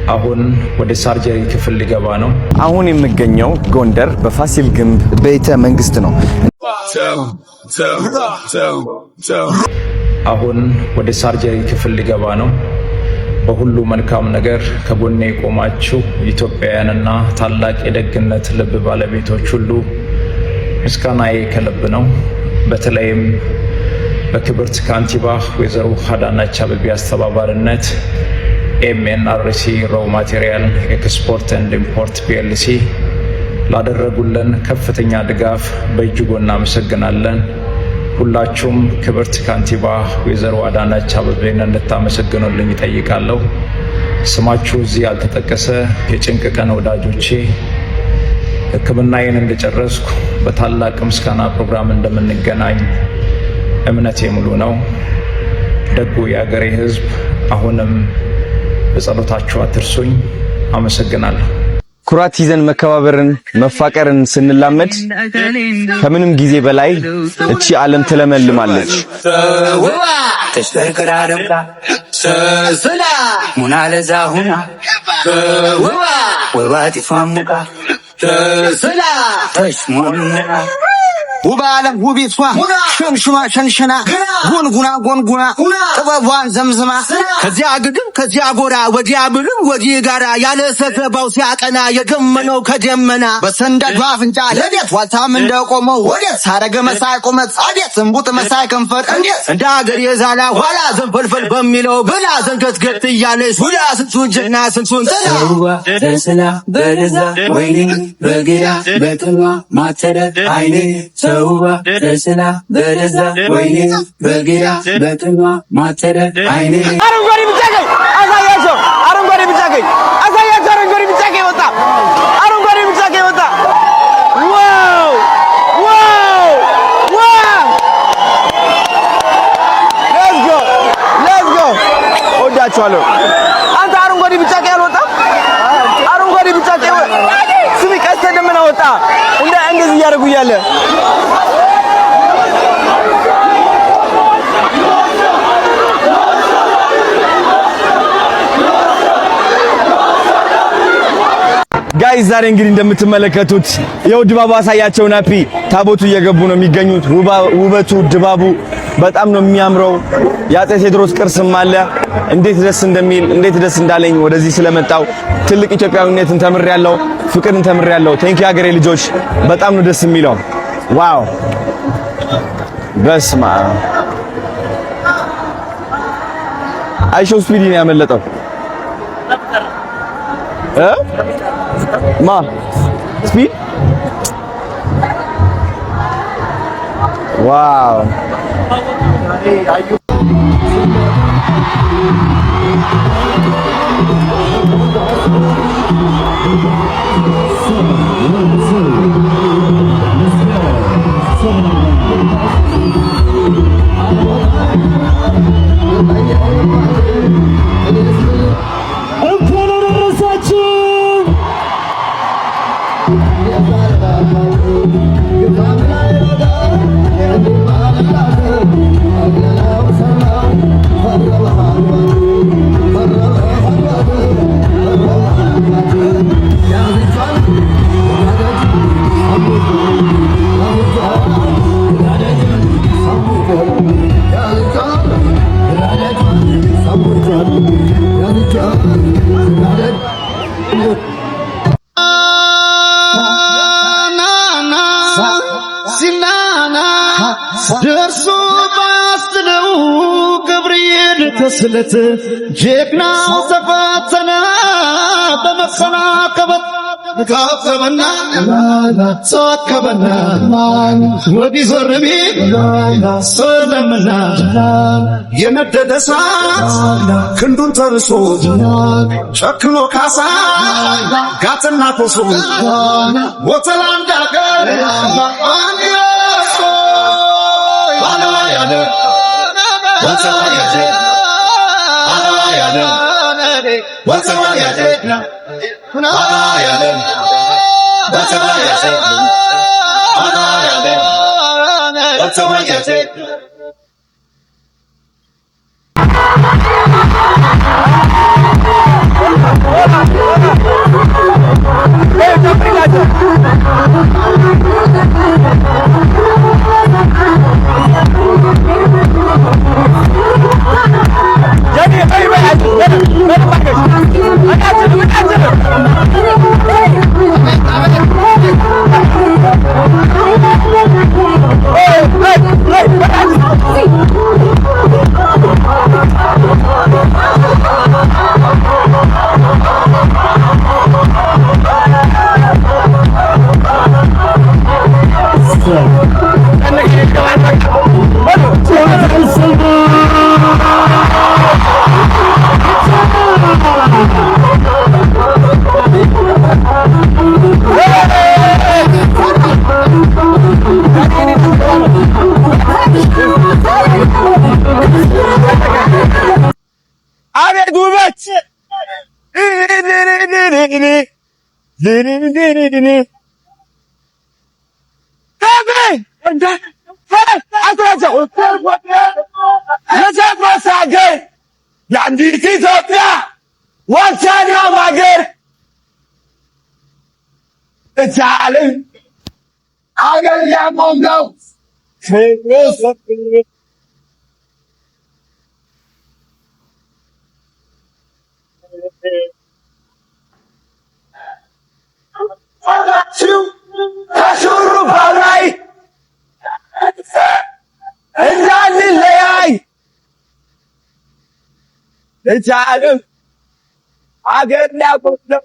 አሁን ወደ ሰርጀሪ ክፍል ሊገባ ነው። አሁን የምገኘው ጎንደር በፋሲል ግንብ ቤተ መንግስት ነው። አሁን ወደ ሰርጀሪ ክፍል ሊገባ ነው። በሁሉ መልካም ነገር ከጎኔ ቆማችሁ ኢትዮጵያውያንና ታላቅ የደግነት ልብ ባለቤቶች ሁሉ ምስጋናዬ ከልብ ነው። በተለይም በክብርት ካንቲባ ወይዘሮ አዳነች አቤቤ አስተባባሪነት ኤምኤንአርሲ ሮው ማቴሪያል ኤክስፖርት ኤንድ ኢምፖርት ፒኤልሲ ላደረጉልን ከፍተኛ ድጋፍ በእጅጉ እናመሰግናለን። ሁላችሁም ክብርት ካንቲባ ወይዘሮ አዳነች አቤቤን እንድታመሰግኑልኝ እጠይቃለሁ። ስማችሁ እዚህ ያልተጠቀሰ የጭንቅ ቀን ወዳጆቼ ሕክምናዬን እንደጨረስኩ በታላቅ ምስጋና ፕሮግራም እንደምንገናኝ እምነቴ ሙሉ ነው። ደጉ የአገሬ ሕዝብ አሁንም በጸሎታችሁ አትርሱኝ። አመሰግናለሁ። ኩራት ይዘን መከባበርን መፋቀርን ስንላመድ ከምንም ጊዜ በላይ እቺ ዓለም ትለመልማለች። ተሽከርክራረምካ ሰላ ሙናለዛሁና ወባቲ ፋሙካ ሰላ ተሽሙና ውባለም ውቢቷ ሸምሽማ ሸንሸና ጉንጉና ጥበቧን ዘምዝማ ከዚያ ግድም ከዚያ ጎራ ወዲያ ብልም ወዲህ ጋራ ያለ ሰገባው ሲያቀና የደመነው ከደመና በሰንደዷ አፍንጫ ለቤት ዋልታም እንደቆመው ወዴት ሳረገ መሳይ ቁመት አዴት እንቡጥ መሳይ ከንፈር እንዴት እንደ ሀገር የዛላ ኋላ ዘንፈልፈል በሚለው ብላ ዘንገትገት እያለች ሁላ ስንቱን ጀግና ስንቱን ተስላ በደዛ ወይኔ በግራ በጥሏ ማተረ አይኔ ሰውባ ተስላ በደዛ ወይኔ በግራ በጥሏ ማተረ አይኔ አረንጓዴ ቢጫ ቀይ አሳያቸው። አረንጓዴ ቢጫ ቀይ አሳያቸው። አረንጓዴ ቢጫ ቀይ ወጣ። አረንጓዴ ቢጫ ቀይ ወጣ። ዋው ዋው ዋው! ሌትስ ጎ ወዳችኋለሁ። አንተ አረንጓዴ ቢጫ ቀይ አልወጣም። አረንጓዴ ቢጫ ቀይ ስሚ ቀስተ ደመና ወጣ። እንደዚህ እያደረጉ እያለ ጋይስ ዛሬ እንግዲህ እንደምትመለከቱት ይኸው ድባቡ አሳያቸው። ናፒ ታቦቱ እየገቡ ነው የሚገኙት። ውበቱ ድባቡ በጣም ነው የሚያምረው። የአፄ ቴዎድሮስ ቅርስም አለ። እንዴት ደስ እንደሚል እንዴት ደስ እንዳለኝ ወደዚህ ስለመጣው ትልቅ ኢትዮጵያዊነትን ተምሬያለሁ፣ ፍቅርን ተምሬያለሁ። ቴንክ ዩ ሀገሬ ልጆች፣ በጣም ነው ደስ የሚለው። ዋው በስማ አይሾ ስፒዲ ነው ያመለጠው ማ ስፒድ ዋው ደርሶ ባስነው ገብርኤል ተስለት ጀግናው ተፈተነ በመሰናከበት ካፈበና ሳከበና ወዲ ዘርቢ ሰለምና የነደደ እሳት ክንዱን ተርሶ ጨክኖ ካሳ ጋትና ኮሶ ወተላንዳ ገር What? የአንዲት ኢትዮጵያ ዋልታና ማገር እቻልን አገር ያቆምነው ከሹሩባው ላይ እንዳንለያይ እቻልን አገር ያቆምነው